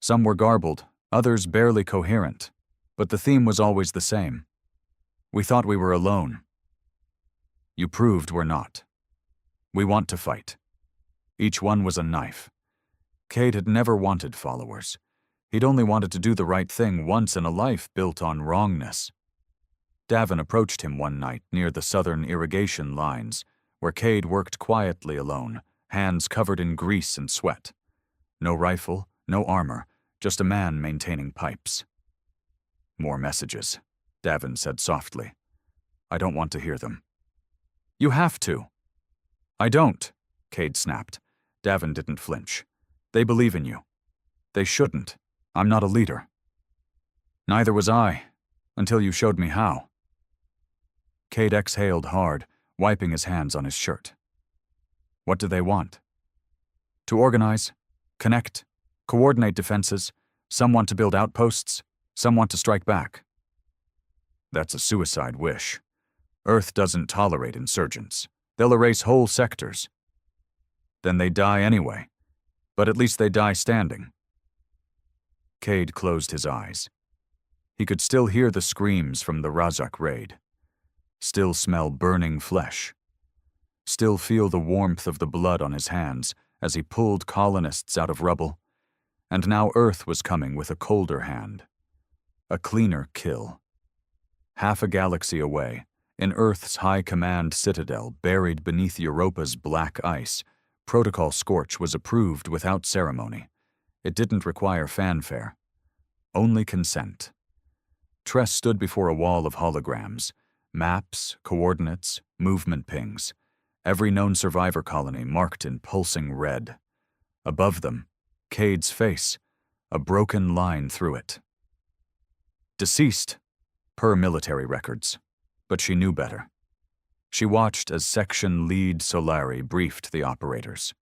Some were garbled, others barely coherent, but the theme was always the same. We thought we were alone. You proved we're not. We want to fight. Each one was a knife. Cade had never wanted followers. He'd only wanted to do the right thing once in a life built on wrongness. Davin approached him one night near the southern irrigation lines, where Cade worked quietly alone, hands covered in grease and sweat. No rifle, no armor, just a man maintaining pipes. More messages, Davin said softly. I don't want to hear them. You have to. I don't, Cade snapped. Davin didn't flinch. They believe in you. They shouldn't. I'm not a leader. Neither was I, until you showed me how. Cade exhaled hard, wiping his hands on his shirt. What do they want? To organize, connect, coordinate defenses. Some want to build outposts, some want to strike back. That's a suicide wish. Earth doesn't tolerate insurgents. They'll erase whole sectors. Then they die anyway, but at least they die standing. Cade closed his eyes. He could still hear the screams from the Razak raid. Still smell burning flesh. Still feel the warmth of the blood on his hands as he pulled colonists out of rubble. And now Earth was coming with a colder hand. A cleaner kill. Half a galaxy away, in Earth's high command citadel buried beneath Europa's black ice, Protocol Scorch was approved without ceremony. It didn't require fanfare. Only consent. Tress stood before a wall of holograms, maps, coordinates, movement pings, every known survivor colony marked in pulsing red. Above them, Cade's face, a broken line through it. Deceased, per military records, but she knew better. She watched as Section Lead Solari briefed the operators.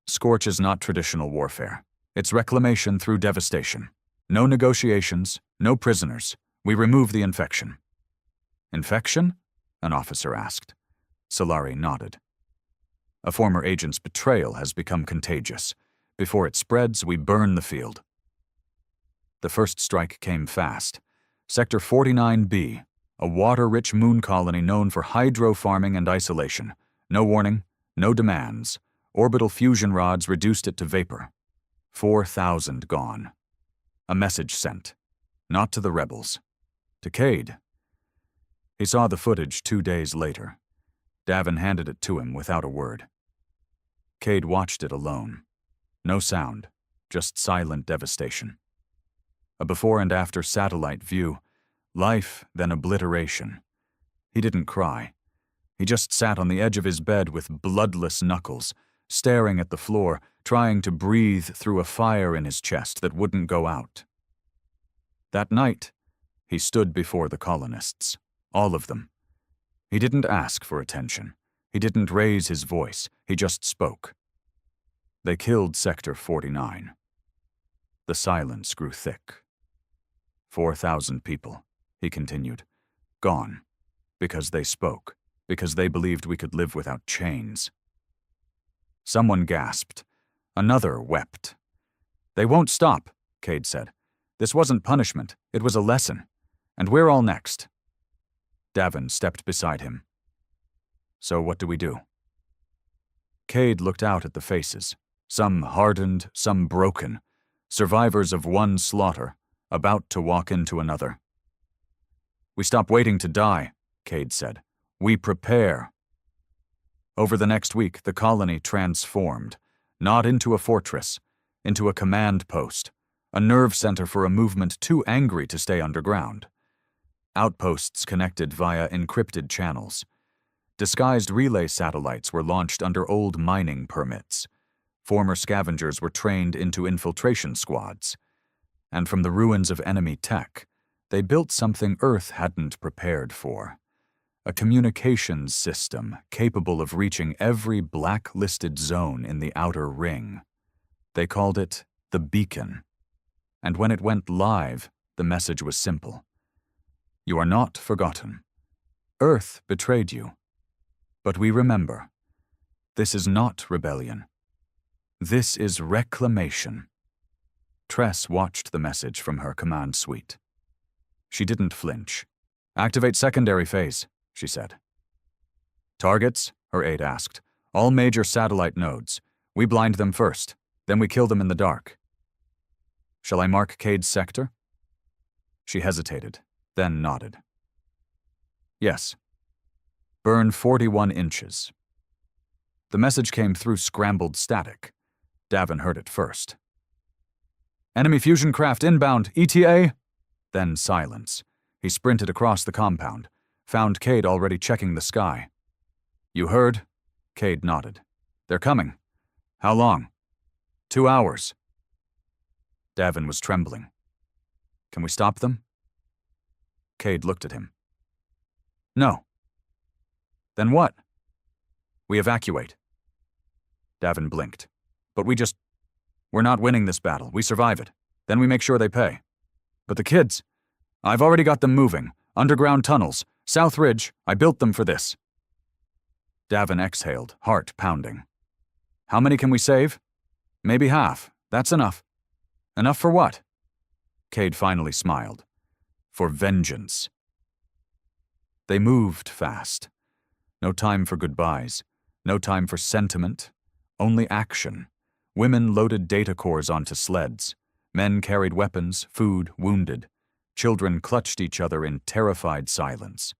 Scorch is not traditional warfare. It's reclamation through devastation. No negotiations, no prisoners. We remove the infection. Infection? An officer asked. Solari nodded. A former agent's betrayal has become contagious. Before it spreads, we burn the field. The first strike came fast. Sector 49B, a water-rich moon colony known for hydro farming and isolation. No warning, no demands. Orbital fusion rods reduced it to vapor. 4,000 gone. A message sent. Not to the rebels. To Cade. He saw the footage 2 days later. Davin handed it to him without a word. Cade watched it alone. No sound, just silent devastation. A before and after satellite view. Life, then obliteration. He didn't cry. He just sat on the edge of his bed with bloodless knuckles, staring at the floor, trying to breathe through a fire in his chest that wouldn't go out. That night, he stood before the colonists, all of them. He didn't ask for attention. He didn't raise his voice. He just spoke. They killed Sector 49. The silence grew thick. 4,000 people, he continued, gone, because they spoke, because they believed we could live without chains. Someone gasped. Another wept. They won't stop, Cade said. This wasn't punishment, it was a lesson. And we're all next. Davin stepped beside him. So what do we do? Cade looked out at the faces, some hardened, some broken, survivors of one slaughter, about to walk into another. We stop waiting to die, Cade said. We prepare. Over the next week, the colony transformed, not into a fortress, into a command post, a nerve center for a movement too angry to stay underground. Outposts connected via encrypted channels. Disguised relay satellites were launched under old mining permits. Former scavengers were trained into infiltration squads. And from the ruins of enemy tech, they built something Earth hadn't prepared for. A communications system capable of reaching every blacklisted zone in the outer ring. They called it the Beacon. And when it went live, the message was simple. You are not forgotten. Earth betrayed you. But we remember. This is not rebellion. This is reclamation. Tress watched the message from her command suite. She didn't flinch. Activate secondary phase, she said. Targets? Her aide asked. All major satellite nodes. We blind them first, then we kill them in the dark. Shall I mark Cade's sector? She hesitated, then nodded. Yes. Burn 41 inches. The message came through scrambled static. Davin heard it first. Enemy fusion craft inbound, ETA? Then silence. He sprinted across the compound, found Cade already checking the sky. You heard? Cade nodded. They're coming. How long? 2 hours. Davin was trembling. Can we stop them? Cade looked at him. No. Then what? We evacuate. Davin blinked. But we're not winning this battle. We survive it. Then we make sure they pay. But the kids, I've already got them moving. Underground tunnels. South Ridge, I built them for this. Davin exhaled, heart pounding. How many can we save? Maybe half. That's enough. Enough for what? Cade finally smiled. For vengeance. They moved fast. No time for goodbyes. No time for sentiment. Only action. Women loaded data cores onto sleds. Men carried weapons, food, wounded. Children clutched each other in terrified silence.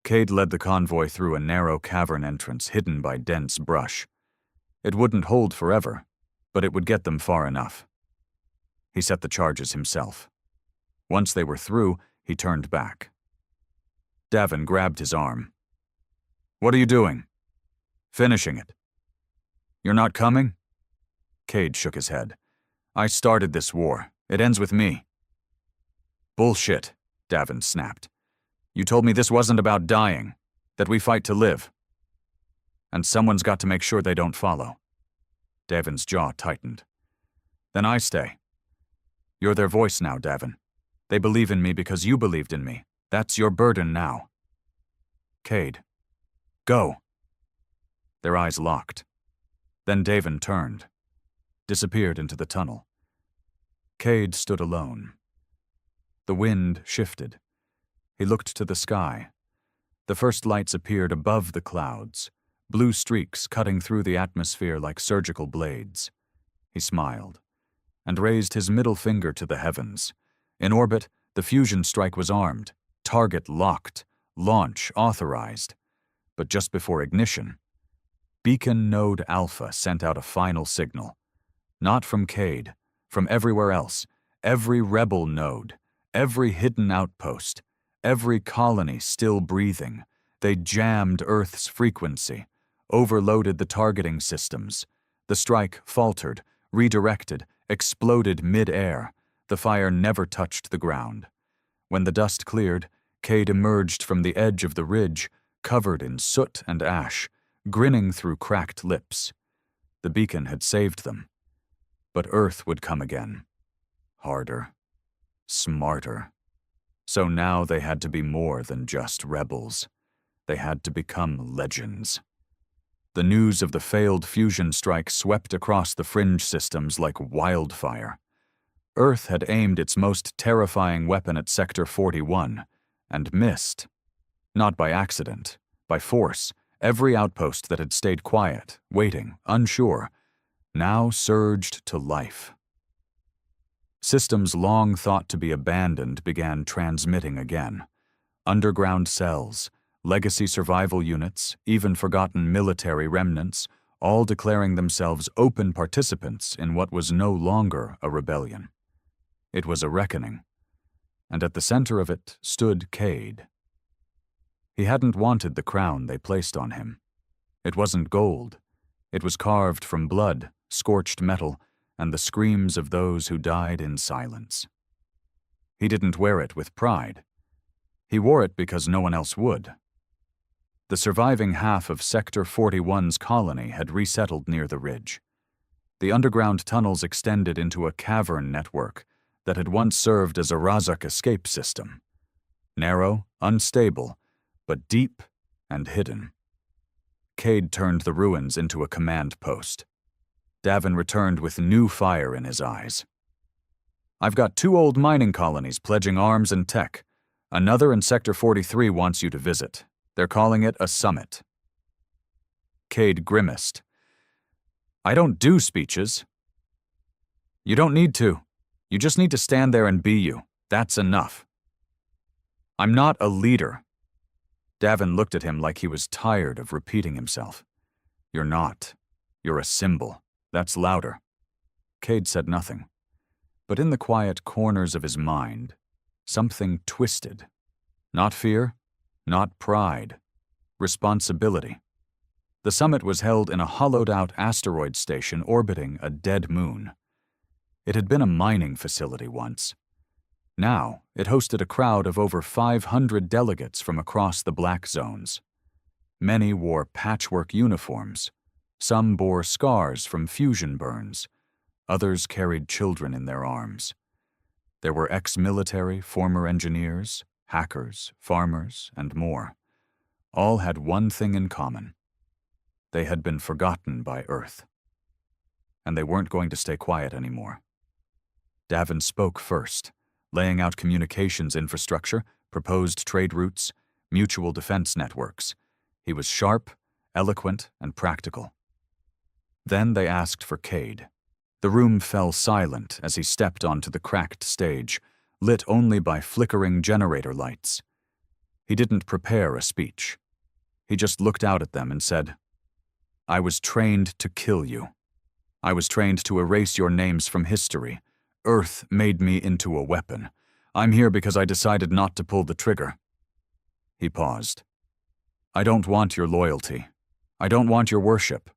Cade led the convoy through a narrow cavern entrance hidden by dense brush. It wouldn't hold forever, but it would get them far enough. He set the charges himself. Once they were through, he turned back. Davin grabbed his arm. "What are you doing?" "Finishing it." "You're not coming?" Cade shook his head. "I started this war. It ends with me." "Bullshit," Davin snapped. "You told me this wasn't about dying, that we fight to live. And someone's got to make sure they don't follow." Davin's jaw tightened. "Then I stay." "You're their voice now, Davin. They believe in me because you believed in me. That's your burden now." "Cade, go." Their eyes locked. Then Davin turned, disappeared into the tunnel. Cade stood alone. The wind shifted. He looked to the sky. The first lights appeared above the clouds, blue streaks cutting through the atmosphere like surgical blades. He smiled, and raised his middle finger to the heavens. In orbit, the fusion strike was armed, target locked, launch authorized. But just before ignition, Beacon Node Alpha sent out a final signal. Not from Cade, from everywhere else, every rebel node, every hidden outpost, every colony still breathing. They jammed Earth's frequency, overloaded the targeting systems. The strike faltered, redirected, exploded mid-air. The fire never touched the ground. When the dust cleared, Cade emerged from the edge of the ridge, covered in soot and ash, grinning through cracked lips. The beacon had saved them. But Earth would come again. Harder. Smarter. So now they had to be more than just rebels. They had to become legends. The news of the failed fusion strike swept across the fringe systems like wildfire. Earth had aimed its most terrifying weapon at Sector 41, and missed. Not by accident, by force. Every outpost that had stayed quiet, waiting, unsure, now surged to life. Systems long thought to be abandoned began transmitting again. Underground cells, legacy survival units, even forgotten military remnants, all declaring themselves open participants in what was no longer a rebellion. It was a reckoning, and at the center of it stood Cade. He hadn't wanted the crown they placed on him. It wasn't gold. It was carved from blood, scorched metal, and the screams of those who died in silence. He didn't wear it with pride. He wore it because no one else would. The surviving half of Sector 41's colony had resettled near the ridge. The underground tunnels extended into a cavern network that had once served as a Razak escape system. Narrow, unstable, but deep and hidden. Cade turned the ruins into a command post. Davin returned with new fire in his eyes. "I've got 2 old mining colonies pledging arms and tech. Another in Sector 43 wants you to visit. They're calling it a summit." Cade grimaced. "I don't do speeches." "You don't need to. You just need to stand there and be you. That's enough." "I'm not a leader." Davin looked at him like he was tired of repeating himself. "You're not. You're a symbol. That's louder." Cade said nothing. But in the quiet corners of his mind, something twisted. Not fear, not pride. Responsibility. The summit was held in a hollowed-out asteroid station orbiting a dead moon. It had been a mining facility once. Now, it hosted a crowd of over 500 delegates from across the black zones. Many wore patchwork uniforms. Some bore scars from fusion burns. Others carried children in their arms. There were ex-military, former engineers, hackers, farmers, and more. All had one thing in common. They had been forgotten by Earth. And they weren't going to stay quiet anymore. Davin spoke first, laying out communications infrastructure, proposed trade routes, mutual defense networks. He was sharp, eloquent, and practical. Then they asked for Cade. The room fell silent as he stepped onto the cracked stage, lit only by flickering generator lights. He didn't prepare a speech. He just looked out at them and said, "I was trained to kill you. I was trained to erase your names from history. Earth made me into a weapon. I'm here because I decided not to pull the trigger." He paused. "I don't want your loyalty. I don't want your worship.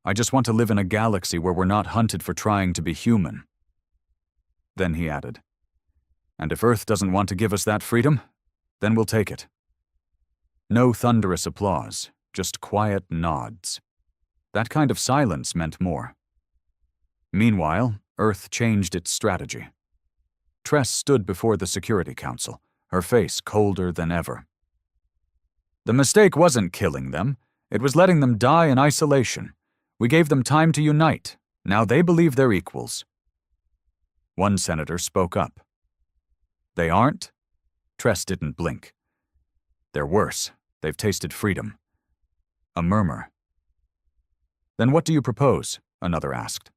I just want to live in a galaxy where we're not hunted for trying to be human." Then he added, "And if Earth doesn't want to give us that freedom, then we'll take it." No thunderous applause, just quiet nods. That kind of silence meant more. Meanwhile, Earth changed its strategy. Tress stood before the Security Council, her face colder than ever. "The mistake wasn't killing them. It was letting them die in isolation. We gave them time to unite. Now they believe they're equals." One senator spoke up. "They aren't?" Tress didn't blink. "They're worse. They've tasted freedom." A murmur. "Then what do you propose?" another asked.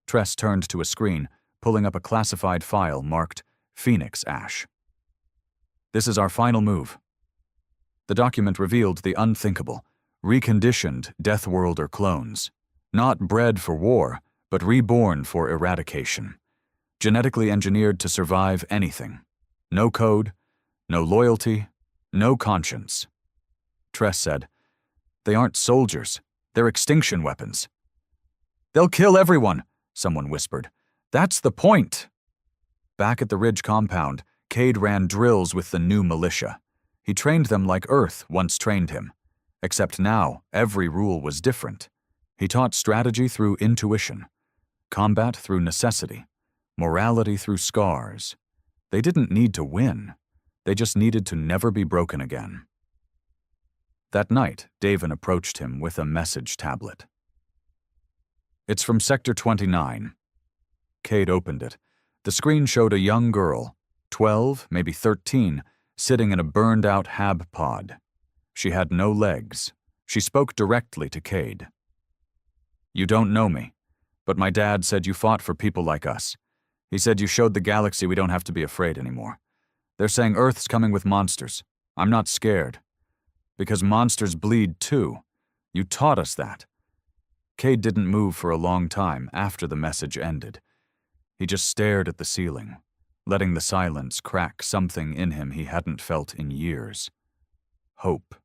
Tress turned to a screen, pulling up a classified file marked Phoenix Ash. "This is our final move." The document revealed the unthinkable, reconditioned Deathworlder clones, not bred for war, but reborn for eradication, genetically engineered to survive anything. No code, no loyalty, no conscience. Tress said, "They aren't soldiers, they're extinction weapons." "They'll kill everyone," someone whispered. "That's the point." Back at the Ridge compound, Cade ran drills with the new militia. He trained them like Earth once trained him. Except now, every rule was different. He taught strategy through intuition, combat through necessity, morality through scars. They didn't need to win. They just needed to never be broken again. That night, Davin approached him with a message tablet. "It's from Sector 29. Cade opened it. The screen showed a young girl, 12, maybe 13, sitting in a burned-out hab pod. She had no legs. She spoke directly to Cade. "You don't know me, but my dad said you fought for people like us. He said you showed the galaxy we don't have to be afraid anymore. They're saying Earth's coming with monsters. I'm not scared. Because monsters bleed too. You taught us that." Cade didn't move for a long time after the message ended. He just stared at the ceiling, letting the silence crack something in him he hadn't felt in years. Hope.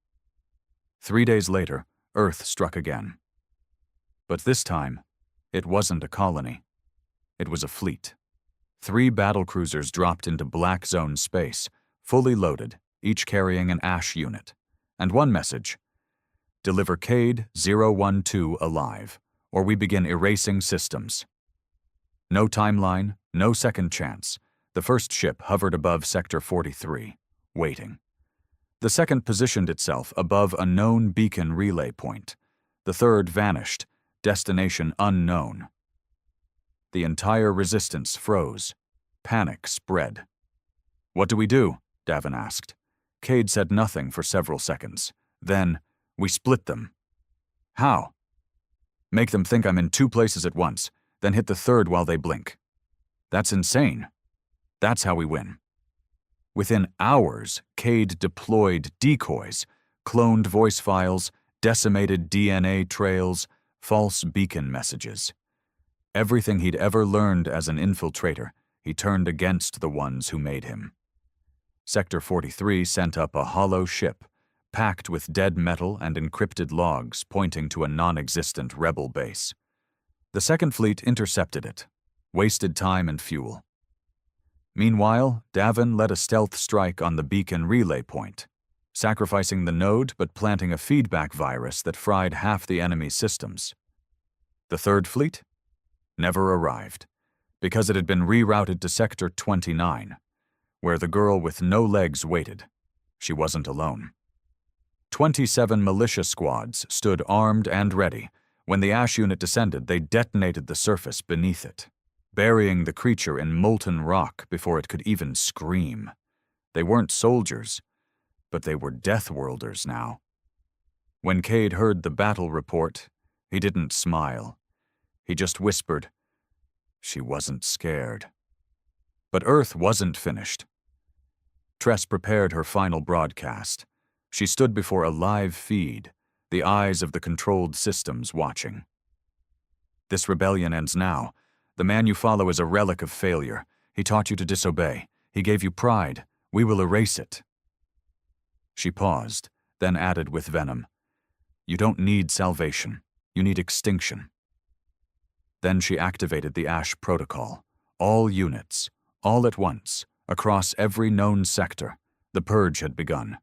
3 days later, Earth struck again. But this time, it wasn't a colony. It was a fleet. 3 battlecruisers dropped into Black Zone space, fully loaded, each carrying an Ash unit. And one message: "Deliver Cade 012 alive, or we begin erasing systems." No timeline, no second chance. The first ship hovered above Sector 43, waiting. The second positioned itself above a known beacon relay point. The third vanished, destination unknown. The entire resistance froze. Panic spread. "What do we do?" Davin asked. Cade said nothing for several seconds. Then, "We split them." "How?" "Make them think I'm in 2 places at once, then hit the third while they blink." "That's insane." "That's how we win." Within hours, Cade deployed decoys, cloned voice files, decimated DNA trails, false beacon messages. Everything he'd ever learned as an infiltrator, he turned against the ones who made him. Sector 43 sent up a hollow ship, packed with dead metal and encrypted logs pointing to a non-existent rebel base. The Second Fleet intercepted it, wasted time and fuel. Meanwhile, Davin led a stealth strike on the beacon relay point, sacrificing the node but planting a feedback virus that fried half the enemy's systems. The Third Fleet never arrived, because it had been rerouted to Sector 29, where the girl with no legs waited. She wasn't alone. 27 militia squads stood armed and ready. When the Ash unit descended, they detonated the surface beneath it, burying the creature in molten rock before it could even scream. They weren't soldiers, but they were Deathworlders now. When Cade heard the battle report, He didn't smile. He just whispered, "She wasn't scared." But Earth wasn't finished. Tress prepared her final broadcast. She stood before a live feed, the eyes of the controlled systems watching. "This rebellion ends now. The man you follow is a relic of failure. He taught you to disobey. He gave you pride. We will erase it." She paused, then added with venom, "You don't need salvation. You need extinction." Then she activated the Ash Protocol. All units, all at once, across every known sector. The purge had begun.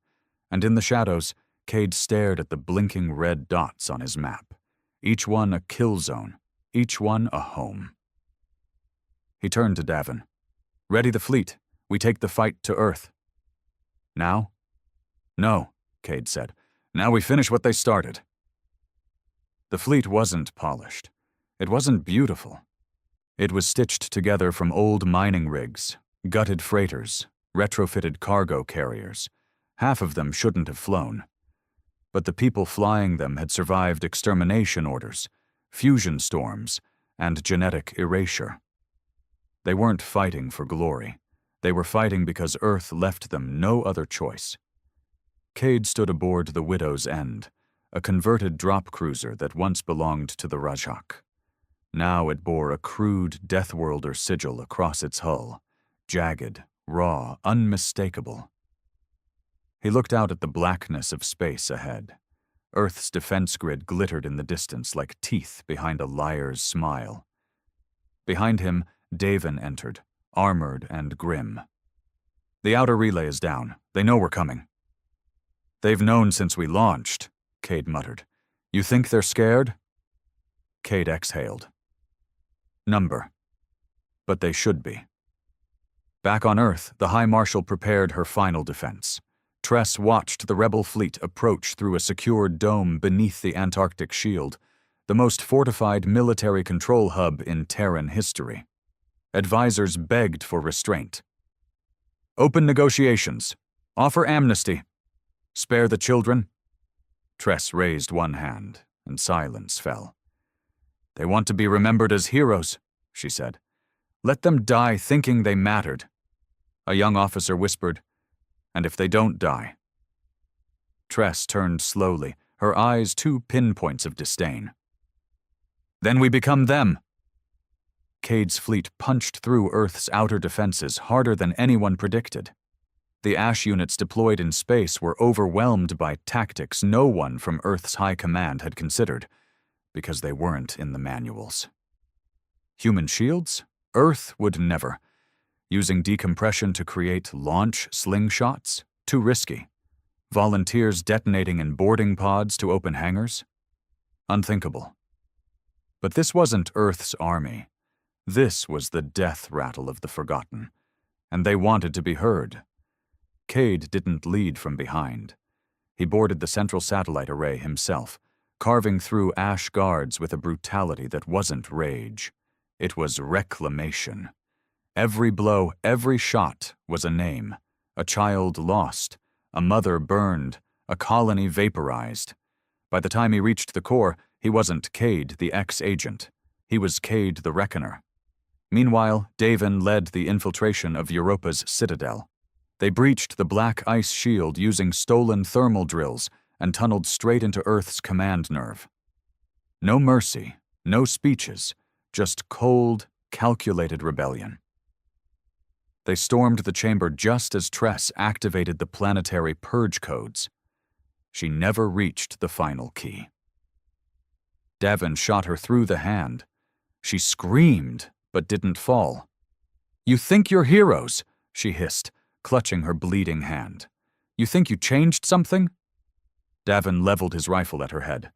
And in the shadows, Cade stared at the blinking red dots on his map. Each one a kill zone, each one a home. He turned to Davin. "Ready the fleet. We take the fight to Earth." "Now?" "No," Cade said. "Now we finish what they started." The fleet wasn't polished. It wasn't beautiful. It was stitched together from old mining rigs, gutted freighters, retrofitted cargo carriers. Half of them shouldn't have flown. But the people flying them had survived extermination orders, fusion storms, and genetic erasure. They weren't fighting for glory. They were fighting because Earth left them no other choice. Cade stood aboard the Widow's End, a converted drop cruiser that once belonged to the Rajak. Now it bore a crude Deathworlder sigil across its hull, jagged, raw, unmistakable. He looked out at the blackness of space ahead. Earth's defense grid glittered in the distance like teeth behind a liar's smile. Behind him, Davin entered, armored and grim. "The outer relay is down. They know we're coming." "They've known since we launched," Cade muttered. "You think they're scared?" Cade exhaled. "Number. But they should be." Back on Earth, the High Marshal prepared her final defense. Tress watched the rebel fleet approach through a secured dome beneath the Antarctic Shield, the most fortified military control hub in Terran history. Advisors begged for restraint. "Open negotiations. Offer amnesty. Spare the children." Tress raised one hand, and silence fell. "They want to be remembered as heroes," she said. "Let them die thinking they mattered." A young officer whispered, "And if they don't die?" Tress turned slowly, her eyes two pinpoints of disdain. "Then we become them." Cade's fleet punched through Earth's outer defenses harder than anyone predicted. The Ash units deployed in space were overwhelmed by tactics no one from Earth's high command had considered, because they weren't in the manuals. Human shields? Earth would never. Using decompression to create launch slingshots? Too risky. Volunteers detonating in boarding pods to open hangars? Unthinkable. But this wasn't Earth's army. This was the death rattle of the forgotten, and they wanted to be heard. Cade didn't lead from behind. He boarded the central satellite array himself, carving through Ash guards with a brutality that wasn't rage. It was reclamation. Every blow, every shot was a name. A child lost, a mother burned, a colony vaporized. By the time he reached the core, he wasn't Cade, the ex-agent. He was Cade the Reckoner. Meanwhile, Davin led the infiltration of Europa's citadel. They breached the black ice shield using stolen thermal drills and tunneled straight into Earth's command nerve. No mercy, no speeches, just cold, calculated rebellion. They stormed the chamber just as Tress activated the planetary purge codes. She never reached the final key. Davin shot her through the hand. She screamed, but didn't fall. "You think you're heroes," she hissed, clutching her bleeding hand. "You think you changed something?" Davin leveled his rifle at her head.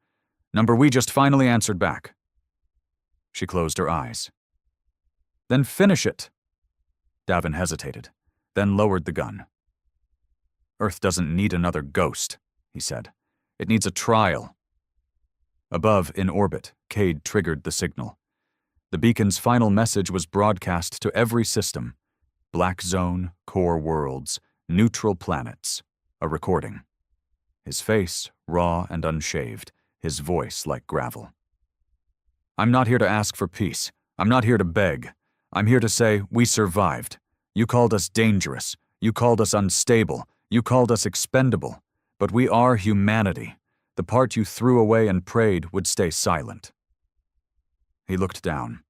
"Number we just finally answered back." She closed her eyes. "Then finish it." Davin hesitated, then lowered the gun. "Earth doesn't need another ghost," he said. "It needs a trial." Above, in orbit, Cade triggered the signal. The beacon's final message was broadcast to every system. Black zone, core worlds, neutral planets. A recording. His face, raw and unshaved, his voice like gravel. I'm not here to ask for peace. I'm not here to beg. I'm here to say we survived. You called us dangerous. You called us unstable. You called us expendable. But we are humanity. The part you threw away and prayed would stay silent." He looked down.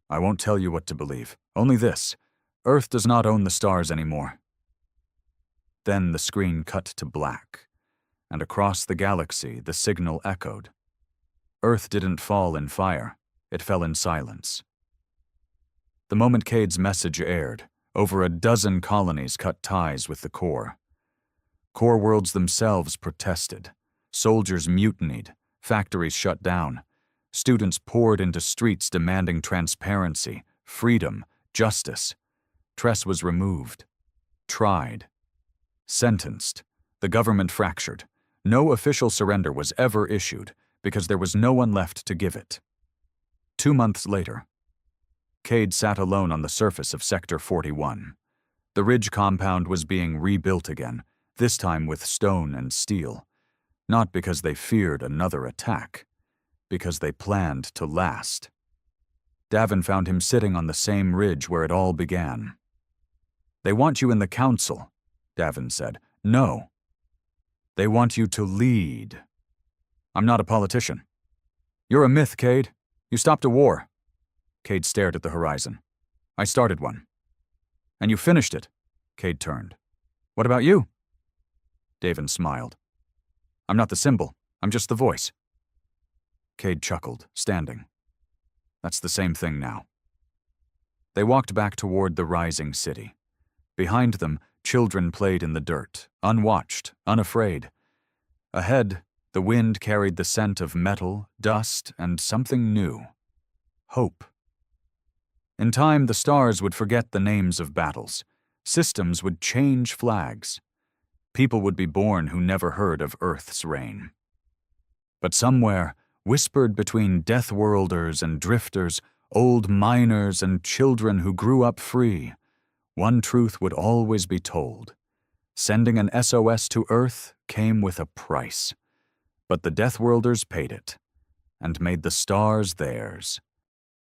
"I won't tell you what to believe. Only this. Earth does not own the stars anymore." Then the screen cut to black, and across the galaxy the signal echoed. Earth didn't fall in fire. It fell in silence. The moment Cade's message aired, over a dozen colonies cut ties with the core. Core worlds themselves protested. Soldiers mutinied. Factories shut down. Students poured into streets demanding transparency, freedom, justice. Tress was removed. Tried. Sentenced. The government fractured. No official surrender was ever issued because there was no one left to give it. 2 months later, Cade sat alone on the surface of Sector 41. The Ridge compound was being rebuilt again, this time with stone and steel. Not because they feared another attack, because they planned to last. Davin found him sitting on the same ridge where it all began. "They want you in the council," Davin said. "No. They want you to lead." "I'm not a politician." "You're a myth, Cade. You stopped a war." Cade stared at the horizon. "I started one." "And you finished it." Cade turned. "What about you?" Davin smiled. "I'm not the symbol. I'm just the voice." Cade chuckled, standing. "That's the same thing now." They walked back toward the rising city. Behind them, children played in the dirt, unwatched, unafraid. Ahead, the wind carried the scent of metal, dust, and something new. Hope. In time, the stars would forget the names of battles. Systems would change flags. People would be born who never heard of Earth's reign. But somewhere, whispered between Deathworlders and drifters, old miners and children who grew up free, one truth would always be told. Sending an SOS to Earth came with a price. But the Deathworlders paid it, and made the stars theirs.